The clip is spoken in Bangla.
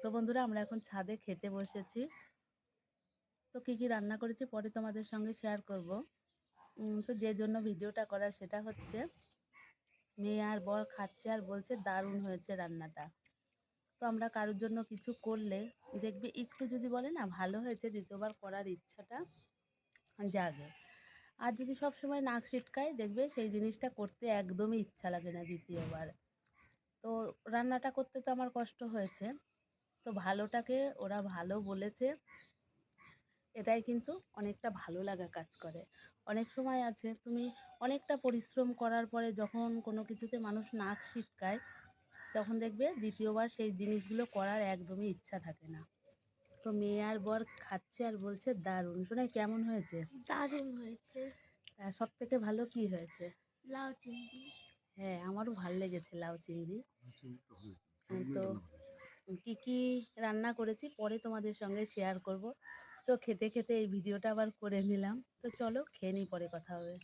তো বন্ধুরা, আমরা এখন ছাদে খেতে বসেছি। তো কি কি রান্না করেছি পরে তোমাদের সঙ্গে শেয়ার করব। তো যে জন্য ভিডিওটা করা সেটা হচ্ছে, মেয়ে আর বর খাচ্ছে আর বলছে দারুণ হয়েছে রান্নাটা। তো আমরা কারোর জন্য কিছু করলে দেখবে একটু যদি বলে না ভালো হয়েছে, দ্বিতীয়বার করার ইচ্ছাটা জাগে। আর যদি সব সময় নাক সিটকায়, দেখবে সেই জিনিসটা করতে একদমই ইচ্ছা লাগে না দ্বিতীয়বার। তো রান্নাটা করতে তো আমার কষ্ট হয়েছে, তো ভালোটাকে ওরা ভালো বলেছে, এটাই কিন্তু অনেকটা ভালো লাগা কাজ করে। অনেক সময় আছে তুমি অনেকটা পরিশ্রম করার পরে যখন কোনো কিছুতে মানুষ নাক সিটকায়, তখন দেখবে দ্বিতীয়বার সেই জিনিসগুলো করার একদমই ইচ্ছা থাকে না। তো মেয়ে আর বর খাচ্ছে আর বলছে দারুণ। শোনাই কেমন হয়েছে? দারুণ হয়েছে। তার সব থেকে ভালো কি হয়েছে? লাউ চিংড়ি। হ্যাঁ, আমারও ভালো লেগেছে লাউ চিংড়ি। তো কি কি রান্না করেছি পরে তোমাদের সঙ্গে শেয়ার করব। তো খেতে খেতে এই ভিডিওটা আবার করে নিলাম। তো চলো খেয়ে নিই, পরে কথা হবে।